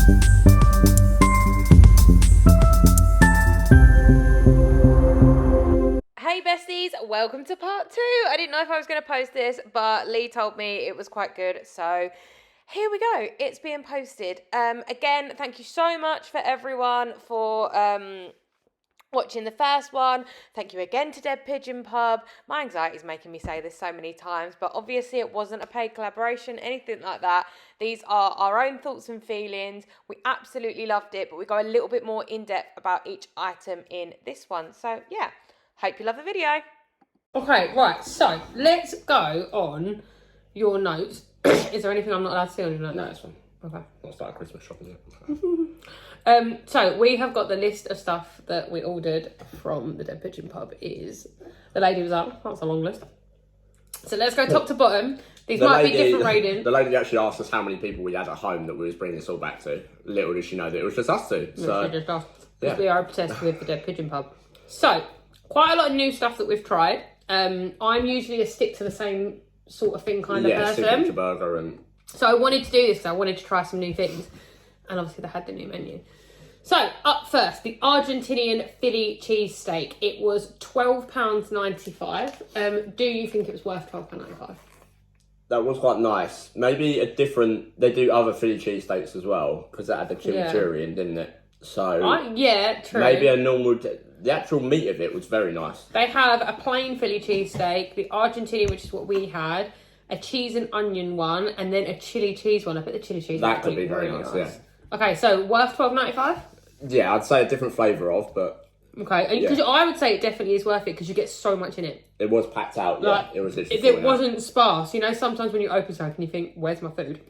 Hey besties, welcome to part 2. I didn't know if I was going to post this, but Lee told me it was quite good, so here we go. It's being posted. Again, thank you so much for everyone for watching the first one. Thank you again to Dead Pigeon Pub. My anxiety is making me say this so many times, but obviously it wasn't a paid collaboration, anything like that. These are our own thoughts and feelings. We absolutely loved it, but we go a little bit more in depth about each item in this one. So yeah, hope you love the video. Okay, right, so let's go on your notes. Is there anything I'm not allowed to see on your notes? No, it's fine. Okay. Not start Christmas shopping yet. So we have got the list of stuff that we ordered from the Dead Pigeon Pub. Is the lady was up. That's a long list. So let's go top to bottom. These might be different ratings. The lady actually asked us how many people we had at home that we was bringing this all back to. Little did she know that it was just us two. So just us. Yeah. We are obsessed with the Dead Pigeon Pub. So quite a lot of new stuff that we've tried. I'm usually a stick to the same sort of thing kind of person. Signature burger and. So I wanted to do this because I wanted to try some new things. And obviously they had the new menu. So up first, the Argentinian Philly cheesesteak. It was £12.95. Do you think it was worth £12.95? That was quite nice. Maybe a different. They do other Philly cheesesteaks as well because that had the chimichurri in, didn't it? So yeah, true. Maybe a normal. The actual meat of it was very nice. They have a plain Philly cheesesteak, the Argentinian, which is what we had, a cheese and onion one, and then a chili cheese one. I bet the chili cheese that could be very nice. Yeah. Okay, so worth $12.95? Yeah, I'd say a different flavour of, but. Okay, because I would say it definitely is worth it because you get so much in it. It was packed out, like, yeah. It was literally. If it wasn't sparse, you know, sometimes when you open something you think, where's my food?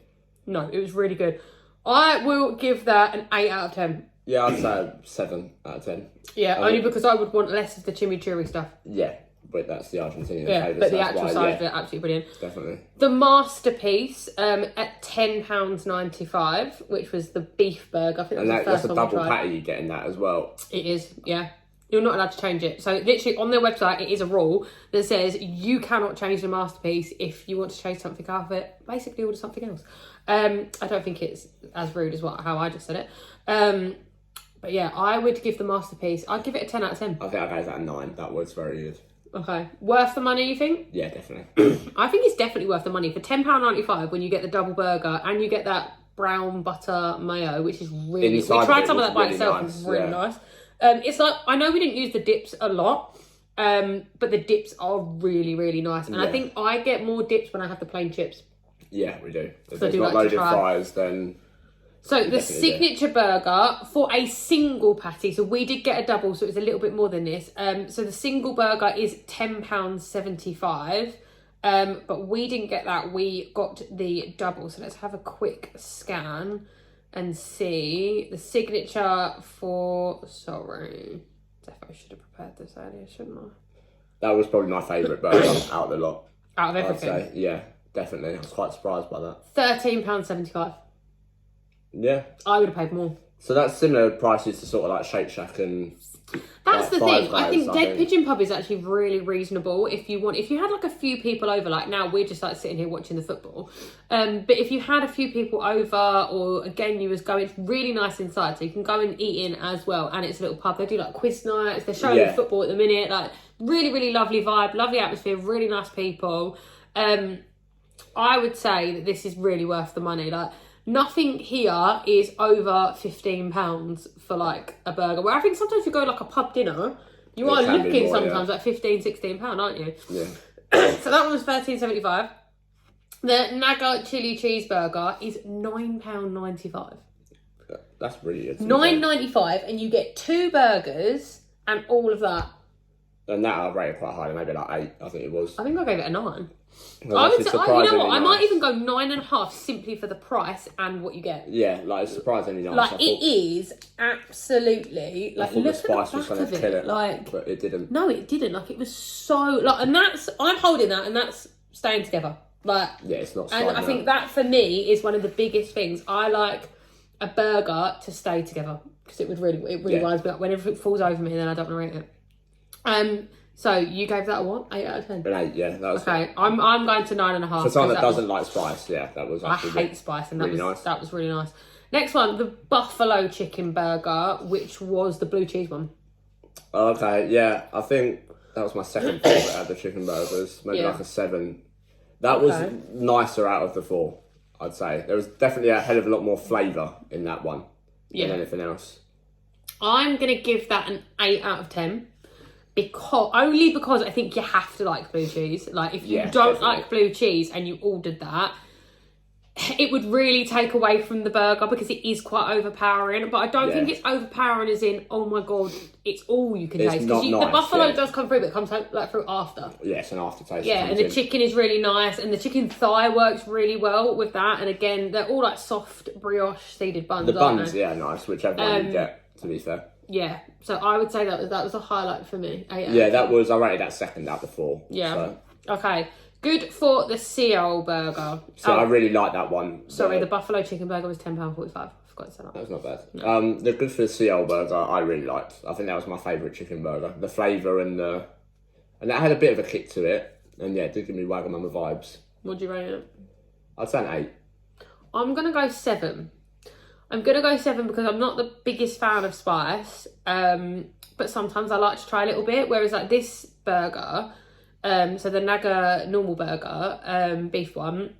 No, it was really good. I will give that an 8 out of 10. Yeah, I'd say 7 out of 10. Yeah, only because I would want less of the chimichurri stuff. Yeah, but that's the Argentinian flavour. Yeah, but the actual size of it, absolutely brilliant. Definitely. The masterpiece at £10.95, which was the beef burger. I think that's a double patty you get in that as well. It is, yeah. You're not allowed to change it. So literally on their website, it is a rule that says you cannot change the masterpiece. If you want to change something out of it, basically order something else. I don't think it's as rude as how I just said it. But yeah, I would give the masterpiece, I'd give it a 10 out of 10. I think I gave that a 9. That was very good. Okay. Worth the money, you think? Yeah, definitely. I think it's definitely worth the money. For £10.95 when you get the double burger and you get that brown butter mayo, which is really... Inside we tried some of that by really itself, nice. It's really nice. It's like, I know we didn't use the dips a lot, but the dips are really, really nice. And I think I get more dips when I have the plain chips. Yeah, we do. If there's not loaded fries, then... So the signature burger for a single patty, so we did get a double, so it was a little bit more than this. So the single burger is £10.75, but we didn't get that. We got the double. So let's have a quick scan and see the signature for. Sorry, definitely should have prepared this earlier, shouldn't I? That was probably my favourite burger out of the lot. Out of everything, I'd say. Yeah, definitely. I was quite surprised by that. £13.75. Yeah. I would have paid more. So that's similar prices to sort of like Shake Shack and... That's the thing. I think Dead Pigeon Pub is actually really reasonable if you had like a few people over, like now we're just like sitting here watching the football. But if you had a few people over, or again, you was going, it's really nice inside. So you can go and eat in as well. And it's a little pub. They do like quiz nights. They're showing football at the minute. Like really, really lovely vibe, lovely atmosphere, really nice people. I would say that this is really worth the money. Like, nothing here is over £15 for like a burger. Where I think sometimes you go like a pub dinner, you are looking sometimes like £15, £16, aren't you? Yeah. So that one was £13.75. The Naga chili cheeseburger is £9.95. That's really good. £9.95, and you get 2 burgers and all of that. And that I rated quite high, maybe like 8, I think it was. I think I gave it a 9. Well, I would say, you know what? nice. I might even go 9.5 simply for the price and what you get. Yeah, like it's surprisingly nice. Like it is absolutely like. I thought look the spice at the was back going of to kill it, it, like. But it didn't. No, it didn't. Like it was so like, and I'm holding that, and that's staying together. Like yeah, it's not. And I think that for me is one of the biggest things. I like a burger to stay together because it really winds me up. Whenever it falls over me, then I don't want to rate it. So you gave that a what? 8 out of 10? An 8, yeah. That was okay. I'm going to 9.5. For someone that doesn't like spice, yeah, that was. I hate spice, and that was really nice. Next one, the buffalo chicken burger, which was the blue cheese one. Okay, yeah, I think that was my second favourite out of the chicken burgers. Maybe like a 7. That was nicer out of the 4, I'd say. There was definitely a hell of a lot more flavour in that one than anything else. I'm going to give that an 8 out of 10. Only because I think you have to like blue cheese. Like, if you don't like blue cheese and you ordered that, it would really take away from the burger because it is quite overpowering. But I don't think it's overpowering as in, oh my God, it's all you can taste. Because the buffalo does come through, but it comes like through after. Yeah, it's an aftertaste. Yeah, and the chicken is really nice. And the chicken thigh works really well with that. And again, they're all like soft brioche seeded buns, the buns, nice, whichever one you get, to be fair. Yeah, so I would say that was a highlight for me. I rated that second out of 4. Yeah. So. Okay. Good for the Seoul burger. So I really like that one. Sorry, the buffalo chicken burger was £10.45. I forgot to say that. That was not bad. No. The good for the Seoul burger I really liked. I think that was my favourite chicken burger. The flavour and that had a bit of a kick to it. And yeah, it did give me Wagamama vibes. What do you rate it? I'd say an 8. I'm going to go 7. I'm going to go 7 because I'm not the biggest fan of spice. But sometimes I like to try a little bit. Whereas like this burger, so the Naga normal burger, beef one,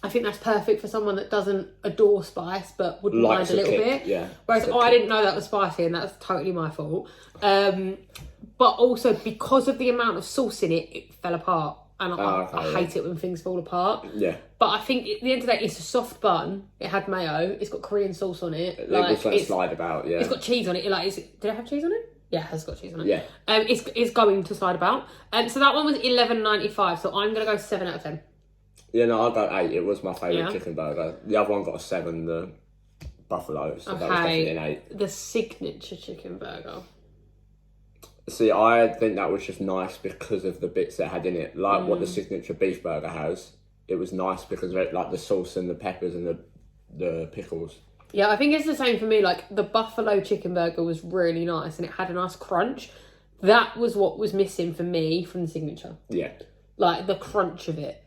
I think that's perfect for someone that doesn't adore spice but wouldn't mind a little bit. Yeah. Whereas I didn't know that was spicy and that's totally my fault. But also because of the amount of sauce in it, it fell apart. And I hate it when things fall apart. Yeah. But I think at the end of the day, it's a soft bun. It had mayo. It's got Korean sauce on it. It was like slide about, yeah. It's got cheese on it. Did it have cheese on it? Yeah, it has got cheese on it. Yeah. It's going to slide about. So that one was $11.95. So I'm going to go 7 out of 10. Yeah, no, I'll go 8. It was my favourite chicken burger. The other one got a 7, the buffalo. So that was definitely an 8. The signature chicken burger. See, I think that was just nice because of the bits that had in it. Like what the signature beef burger has. It was nice because of it, like the sauce and the peppers and the pickles. Yeah, I think it's the same for me. Like, the buffalo chicken burger was really nice and it had a nice crunch. That was what was missing for me from the signature. Yeah. Like, the crunch of it.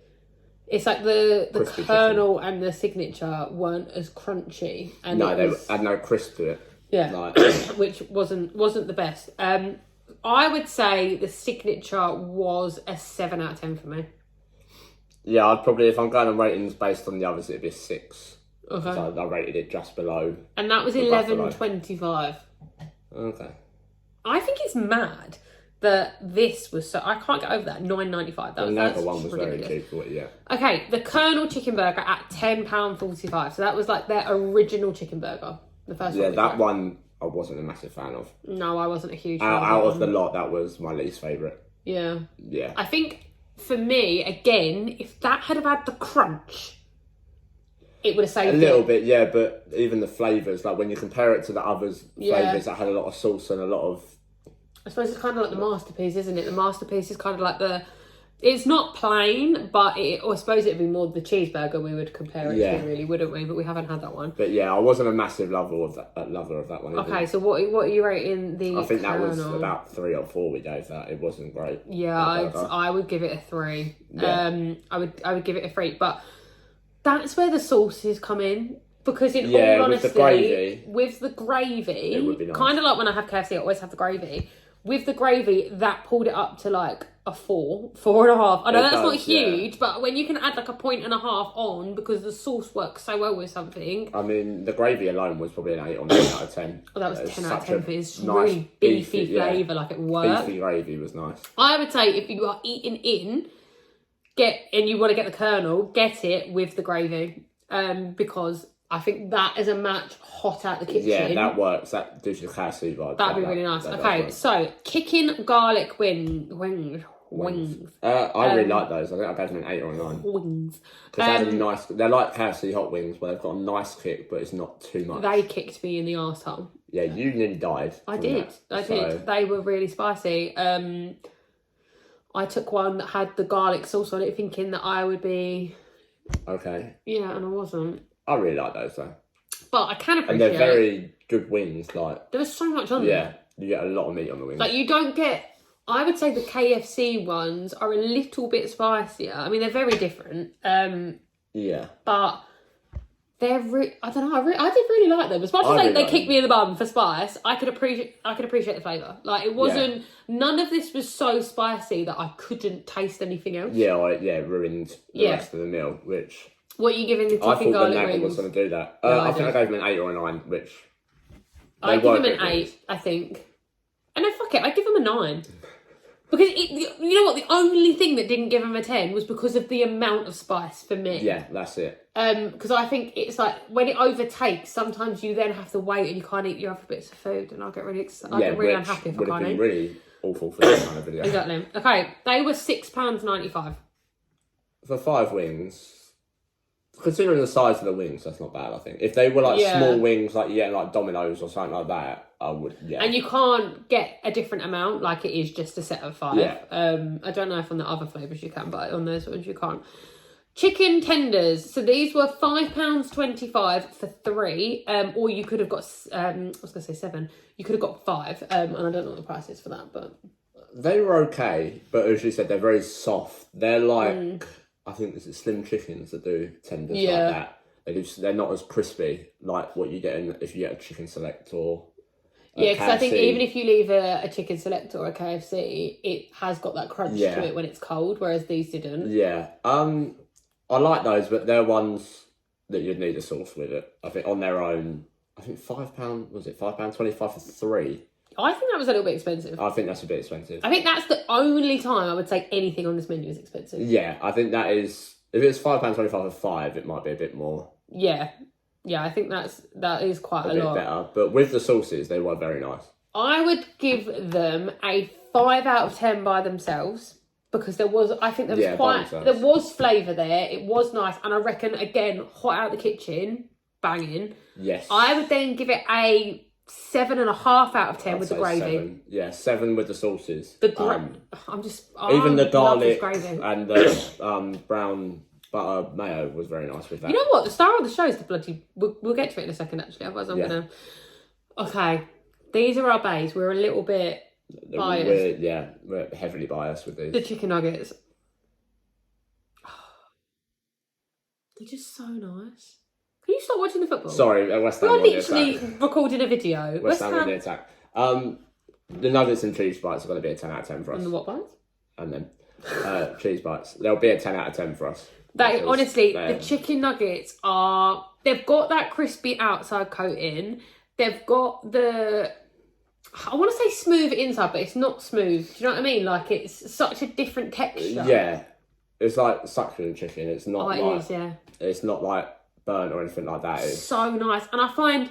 It's like the kernel and the signature weren't as crunchy. And they had no crisp to it. Yeah, which wasn't the best. I would say the signature was a 7 out of 10 for me. Yeah, I'd probably, if I'm going on ratings based on the others, it'd be a 6. Okay. So I rated it just below. And that was $11.25. Okay. I think it's mad that this was so. I can't get over that. $9.95. The Naga one was ridiculous. Very cheap for it, yeah. Okay, the Colonel chicken burger at £10.45. So that was like their original chicken burger. The first one. Yeah, that one I wasn't a massive fan of. No, I wasn't a huge fan. Out of the lot, that was my least favourite. Yeah. Yeah. I think for me, again, if that had had the crunch, it would have saved a little bit, yeah. But even the flavours, like when you compare it to the others flavours that had a lot of sauce and a lot of. I suppose it's kind of like the masterpiece, isn't it? The masterpiece is kind of like the. It's not plain, but I suppose it'd be more the cheeseburger we would compare it to, really, wouldn't we? But we haven't had that one. But yeah, I wasn't a massive lover of that one. Okay, so what are you rating the? I think that was about 3 or 4 we gave that. It wasn't great. Yeah, I would give it a 3. Yeah. I would give it a 3, but that's where the sauces come in. Because in all honesty, with the gravy, it would be nice. Kind of like when I have KFC, I always have the gravy. With the gravy, that pulled it up to like a 4.5. I know that's not huge, but when you can add like a 1.5 on because the sauce works so well with something. I mean, the gravy alone was probably an 8 or 9 out of 10. Oh, that was 10 out of 10, but it's nice, really beefy flavour, like it worked. Beefy gravy was nice. I would say if you are eating and you want to get the Colonel, get it with the gravy, because I think that is a match hot out the kitchen. Yeah, that works. That gives you the KFC vibe. That'd be really nice. Okay, so kicking garlic wings. I really like those. I think I gave them an 8 or a 9. Wings. Because they're like KFC hot wings, where they've got a nice kick, but it's not too much. They kicked me in the arsehole. Yeah, you nearly died. I did. They were really spicy. I took one that had the garlic sauce on it, thinking that I would be... Okay. Yeah, and I wasn't. I really like those though. But I can appreciate. And they're very good wings. Like there was so much on them. Yeah, you get a lot of meat on the wings. Like you don't get. I would say the KFC ones are a little bit spicier. I mean, they're very different. Yeah. But I don't know. I did really like them. As much as they kicked me in the bum for spice, I could appreciate the flavour. Like, it wasn't. None of this was so spicy that I couldn't taste anything else. Yeah, it ruined the rest of the meal. Which what are you giving the chicken garlic rings? I thought the nugget was going to do that. No, I think I gave them an 8 or a 9, which I give them an 8. I think. And no, fuck it, I give them a 9. Because, you know what, the only thing that didn't give them a 10 was because of the amount of spice for me. Yeah, that's it. Because I think it's like, when it overtakes, sometimes you then have to wait and you can't eat your other bits of food, and I'll get really unhappy if I can't eat. Really awful for this kind of video. Exactly. Okay, they were £6.95. For 5 wings, considering the size of the wings, that's not bad, I think. If they were like small wings, like you get like Domino's or something like that, I would, And you can't get a different amount, like it is just a set of 5. Yeah. I don't know if on the other flavours you can, but on those ones you can't. Chicken tenders. So these were £5.25 for 3, or you could have got, I was going to say 7. You could have got 5, and I don't know what the price is for that, but... They were okay, but as you said, they're very soft. They're like, I think this is slim chickens that do tenders like that. They're not as crispy like what you get if you get a chicken select or... Yeah, because I think even if you leave a chicken select or a KFC, it has got that crunch to it when it's cold, whereas these didn't. Yeah. I like those, but they're ones that you'd need a sauce with it. I think on their own, I think £5, was it £5.25 for 3? I think that was a little bit expensive. I think that's a bit expensive. I think that's the only time I would say anything on this menu is expensive. Yeah, I think that is... If it's £5.25 for 5, it might be a bit more. Yeah. Yeah, I think that is quite a lot. A bit better. But with the sauces, they were very nice. I would give them a 5 out of 10 by themselves. Because there was flavour there. It was nice. And I reckon, again, hot out of the kitchen, banging. Yes. I would then give it a 7.5 out of 10 with the gravy. 7. Yeah, 7 with the sauces. Even the garlic and the brown butter mayo was very nice with that. You know what? The star of the show is the bloody... We'll get to it in a second, actually. Otherwise, I'm going to... Okay. These are our bays. We're a little bit biased. We're heavily biased with these. The chicken nuggets. They're just so nice. Can you stop watching the football? Sorry, West Ham. We're literally recording a video. West Ham on the attack. The nuggets and cheese bites are going to be a 10 out of 10 for us. And the what bites? And then cheese bites. They'll be a 10 out of 10 for us. Honestly, the chicken nuggets are... They've got that crispy outside coating. They've got the... I want to say smooth inside, but it's not smooth. Do you know what I mean? Like, it's such a different texture. Yeah. It's like succulent chicken. It's not It's not like burnt or anything like that. It's so nice. And I find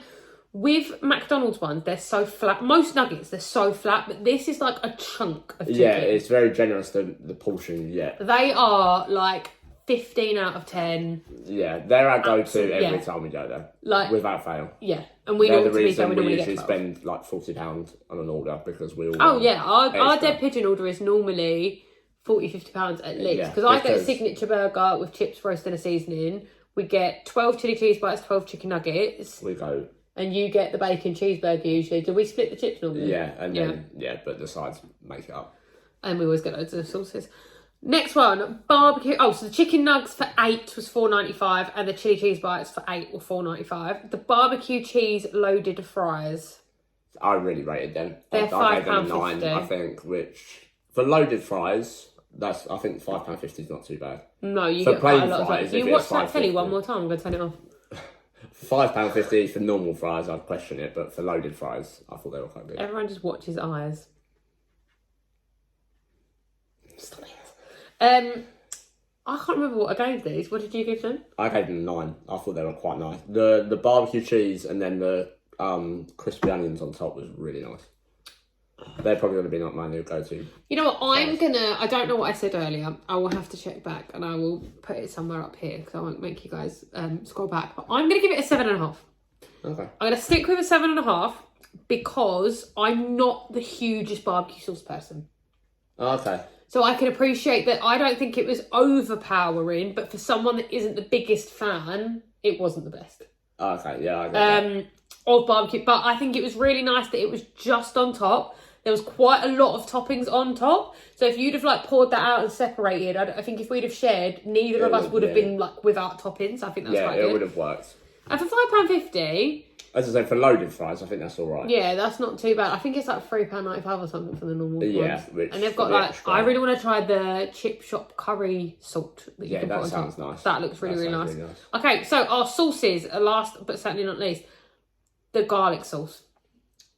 with McDonald's ones, they're so flat. Most nuggets, they're so flat, but this is like a chunk of chicken. Yeah, it's very generous, the portion, They are like 15 out of 10. Yeah, they're our go-to every time we go there. Like, without fail. Yeah. And we normally we usually spend like £40 on an order because we all... Oh, yeah. Our dead pigeon order is normally £40-50 at least. Because I get a signature burger with chips, roast and a seasoning. We get 12 chili cheese bites, 12 chicken nuggets. We go... And you get the bacon cheeseburger usually. Do we split the chips normally? Yeah, and then, but the sides make it up. And we always get loads of sauces. Next one, barbecue. Oh, so the chicken nugs for 8 was $4.95 and the chili cheese bites for 8 were $4.95. The barbecue cheese loaded fries. I really rated them. They're I gave them a 9, I think, which... For loaded fries, I think £5.50 is not too bad. No, you for get plain quite a lot fries, of it. You watch that telly one more time, I'm going to turn it off. £5.50 for normal fries, I'd question it, but for loaded fries, I thought they were quite good. Everyone just watches eyes. Stop it. I can't remember what I gave these. What did you give them? I gave them a 9. I thought they were quite nice. The barbecue cheese and then the crispy onions on top was really nice. They're probably going to be not my new go-to. You know what? I don't know what I said earlier. I will have to check back and I will put it somewhere up here because I won't make you guys scroll back. But I'm going to give it a 7.5. Okay. I'm going to stick with a 7.5 because I'm not the hugest barbecue sauce person. Okay. So I can appreciate that. I don't think it was overpowering, but for someone that isn't the biggest fan, it wasn't the best. Okay, yeah, I get that. Of barbecue. But I think it was really nice that it was just on top. There was quite a lot of toppings on top. So if you'd have like poured that out and separated, I think if we'd have shared, neither of us would have been like without toppings. I think that's quite good. Yeah, it would have worked. And for £5.50... As I say, for loaded fries, I think that's all right. Yeah, that's not too bad. I think it's like £3.95 or something for the normal ones. Yeah, and they've got like, extra. I really want to try the chip shop curry salt that you can put on top. Yeah, that sounds nice. That looks really nice. Okay, so our sauces, last but certainly not least, the garlic sauce.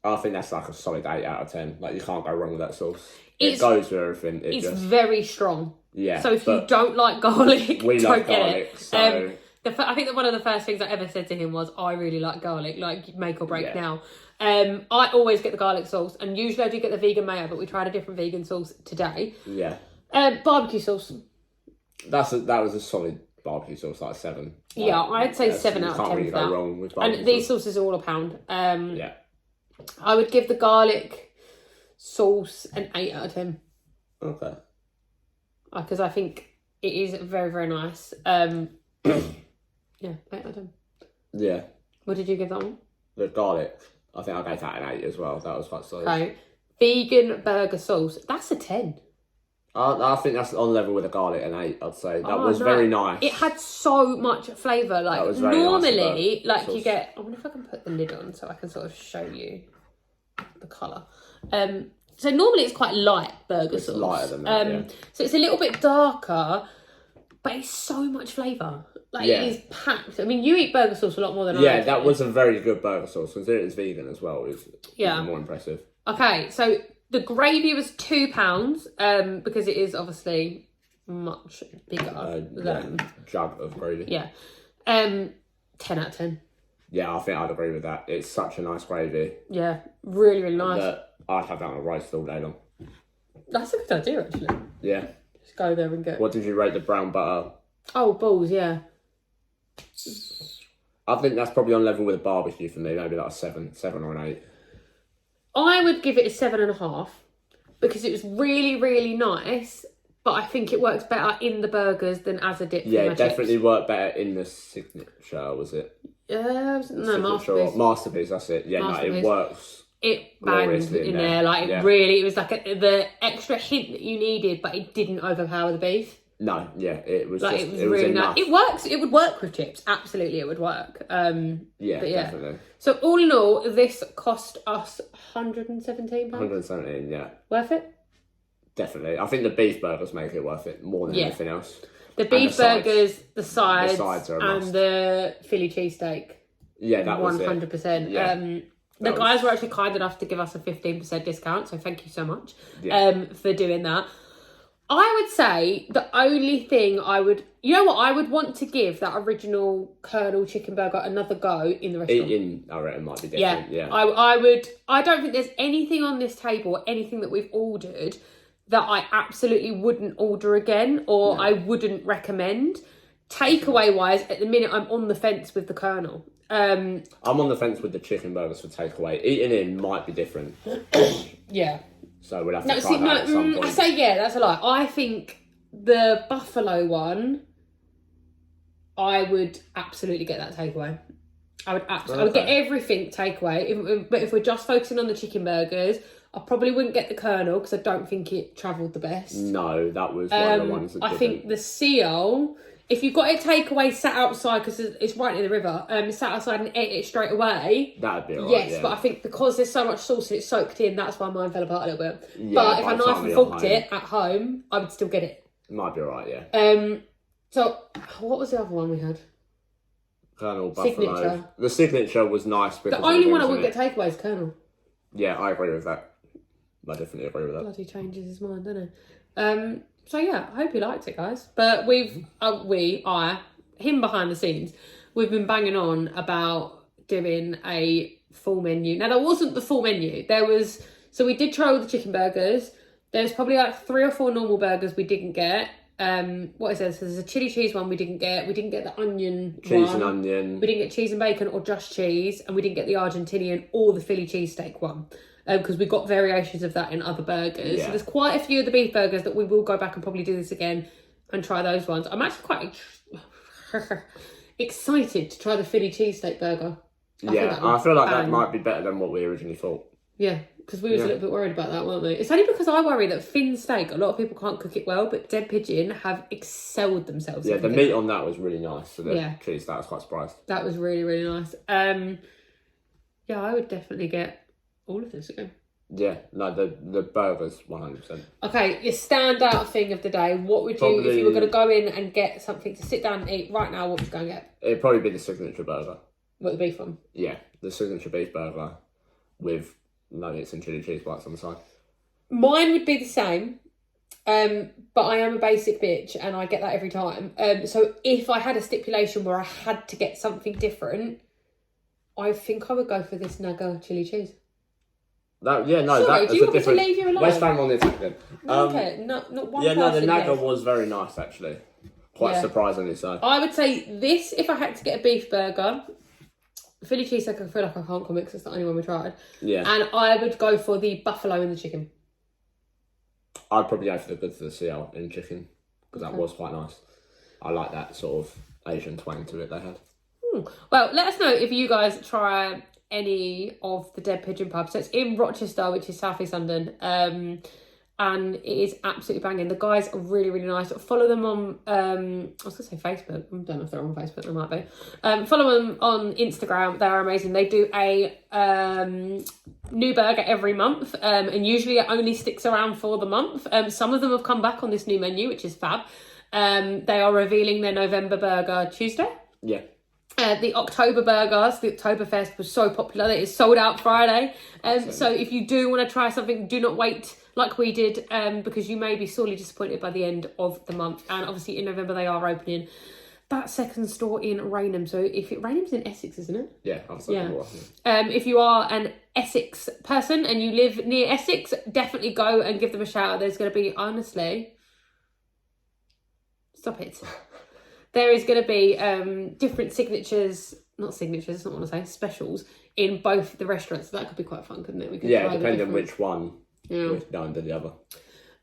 I think that's like a solid 8 out of 10. Like, you can't go wrong with that sauce. It goes with everything. It's very strong. Yeah. So if you don't like garlic, we love garlic, so... I think that one of the first things I ever said to him was, I really like garlic, like make or break now. I always get the garlic sauce, and usually I do get the vegan mayo, but we tried a different vegan sauce today. Yeah. Barbecue sauce. That was a solid barbecue sauce, like 7. Like, yeah, I'd say 7 out of 10 can't really for that. go wrong with barbecue and these sauces are all £1. Yeah. I would give the garlic sauce an 8 out of 10. Okay. Because I think it is very, very nice. Yeah, 8 out of 10. Yeah. What did you give that one? The garlic. I think I gave that an 8 as well. That was quite solid. Okay. Vegan burger sauce. That's a 10. I think that's on level with the garlic, an 8, I'd say. That was very nice. It had so much flavour. Like, normally, nice like, you get... I wonder if I can put the lid on so I can sort of show you the colour. So normally it's quite light burger sauce. It's lighter than that, yeah. So it's a little bit darker, but it's so much flavour. Like, it is packed. I mean, you eat burger sauce a lot more than I do. Yeah, that was a very good burger sauce. Considering it's vegan as well, it's even more impressive. Okay, so the gravy was £2, because it is obviously much bigger than... jug of gravy. Yeah. 10 out of 10. Yeah, I think I'd agree with that. It's such a nice gravy. Yeah, really, really nice. I'd have that on a roast all day long. That's a good idea, actually. Yeah. Just go there and get... What did you rate the brown butter? Oh, balls, yeah. I think that's probably on level with a barbecue for me. Maybe like a 7 or an 8. I would give it a 7.5 because it was really, really nice. But I think it works better in the burgers than as a dip. Yeah, it definitely worked better in the signature. Was it? No, Masterpiece. Masterpiece. That's it. Yeah, no, it works. It banged in there. Like it really. It was like the extra hint that you needed, but it didn't overpower the beef. No, yeah, it was like, it was really nice. It works. It would work with chips. Absolutely, it would work. Yeah, definitely. So all in all, this cost us £117. 117, yeah. Worth it? Definitely. I think the beef burgers make it worth it more than anything else. The beef burgers, the sides are a must. And the Philly cheesesteak. Yeah, that was 100%. Yeah. The guys were actually kind enough to give us a 15% discount, so thank you so much for doing that. I would say the only thing I would... You know what? I would want to give that original Colonel chicken burger another go in the restaurant. I reckon it might be different, yeah. I would... I don't think there's anything on this table, anything that we've ordered, that I absolutely wouldn't order again or I wouldn't recommend. Takeaway-wise, at the minute, I'm on the fence with the Colonel. I'm on the fence with the chicken burgers for takeaway. Eating in might be different. Yeah. So we'll have to try that at some point. I say that's a lie. I think the buffalo one, I would absolutely get that takeaway. I would get everything takeaway. But if we're just focusing on the chicken burgers, I probably wouldn't get the Colonel because I don't think it travelled the best. No, that was one of the ones that I think the seal... If you've got it takeaway sat outside, because it's right near the river, sat outside and ate it straight away. That'd be alright. Yes, but I think because there's so much sauce and it's soaked in, that's why mine fell apart a little bit. Yeah, but if I knife and forked it at home, I would still get it. Might be alright, yeah. So, what was the other one we had? Colonel Buffalo. Signature. The signature was nice. The only one I would get takeaway is Colonel. Yeah, I agree with that. I definitely agree with that. Bloody changes his mind, doesn't it? So yeah, I hope you liked it, guys. But him behind the scenes, we've been banging on about doing a full menu. Now, there wasn't the full menu. So we did try all the chicken burgers. There's probably like 3 or 4 normal burgers we didn't get. What is there? So there's a chili cheese one we didn't get. We didn't get the onion cheese and onion. We didn't get cheese and bacon or just cheese. And we didn't get the Argentinian or the Philly cheesesteak one. Because we got variations of that in other burgers. Yeah. So there's quite a few of the beef burgers that we will go back and probably do this again and try those ones. I'm actually quite excited to try the Philly cheesesteak burger. I feel like that might be better than what we originally thought. Yeah, because we was a little bit worried about that, weren't we? It's only because I worry that Finn steak, a lot of people can't cook it well, but Dead Pigeon have excelled themselves. Yeah, the meat on that was really nice. So the cheese, that was quite surprised. That was really, really nice. Yeah, I would definitely get all of this again. Yeah, no, the burgers, 100%. Okay, your standout thing of the day. What would you, if you were going to go in and get something to sit down and eat right now, what would you go and get? It'd probably be the signature burger. What, the beef one? Yeah, the signature beef burger with nuggets and chili cheese bites on the side. Mine would be the same, but I am a basic bitch and I get that every time. So if I had a stipulation where I had to get something different, I think I would go for this Nugget chili cheese. Sorry, do you want me to leave you alone? Let's stand on the attack then. Okay, not one yeah, no, the person Nugget left. was very nice actually. Quite surprisingly so. I would say this, if I had to get a beef burger, Philly cheesesteak, I feel like I can't comment because it's the only one we tried. Yeah. And I would go for the buffalo and the chicken. I'd probably go for the good for the CL in chicken because that was quite nice. I like that sort of Asian twang to it they had. Well, let us know if you guys try any of the Dead Pigeon pubs. So it's in Rochester, which is South East London. And it is absolutely banging. The guys are really, really nice. Follow them on, I was going to say Facebook. I don't know if they're on Facebook, they might be. Follow them on Instagram. They're amazing. They do a new burger every month. And usually it only sticks around for the month. Some of them have come back on this new menu, which is fab. They are revealing their November burger Tuesday. Yeah. The October burgers, the Oktoberfest was so popular that it sold out Friday. So if you do want to try something, do not wait like we did, because you may be sorely disappointed by the end of the month. And obviously in November they are opening that second store in Rainham. So if Rainham's in Essex, isn't it? Yeah, absolutely. If you are an Essex person and you live near Essex, definitely go and give them a shout. There's going to be, honestly, stop it. There is going to be different signatures, not signatures, that's not what I want to say, specials in both the restaurants. So that could be quite fun, couldn't it? We could try depending on which one was done to the other.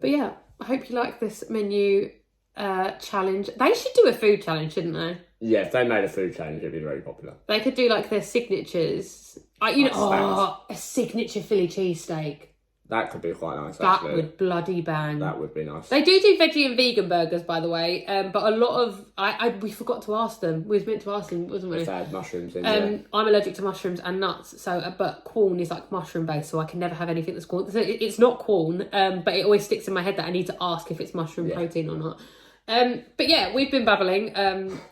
But yeah, I hope you like this menu challenge. They should do a food challenge, shouldn't they? Yeah, if they made a food challenge, it'd be very popular. They could do like their signatures. A signature Philly cheesesteak. That could be quite nice, That actually. would bloody bang. That would be nice. They do veggie and vegan burgers, by the way, but a lot of... we forgot to ask them. We was meant to ask them, wasn't we? If they had mushrooms in I'm allergic to mushrooms and nuts, but Quorn is like mushroom based, so I can never have anything that's Quorn. So it's not Quorn, but it always sticks in my head that I need to ask if it's mushroom protein or not. But yeah, we've been babbling.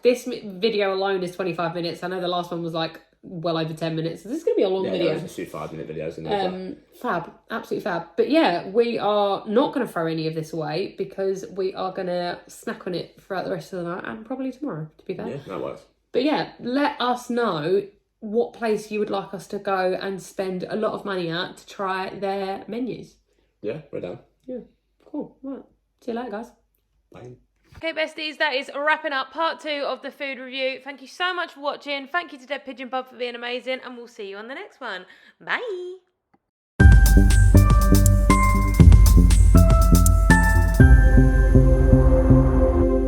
This video alone is 25 minutes. I know the last one was like well over 10 minutes. So this is going to be a long video. Yeah, there's a few 5-minute videos in there. Fab, absolutely fab. But yeah, we are not going to throw any of this away because we are going to snack on it throughout the rest of the night and probably tomorrow, to be fair. Yeah, that works. But yeah, let us know what place you would like us to go and spend a lot of money at to try their menus. Yeah, we're done. Yeah, cool. Right. See you later, guys. Bye. Okay, besties, that is wrapping up part 2 of the food review. Thank you so much for watching. Thank you to Dead Pigeon Pub for being amazing, and we'll see you on the next one. Bye.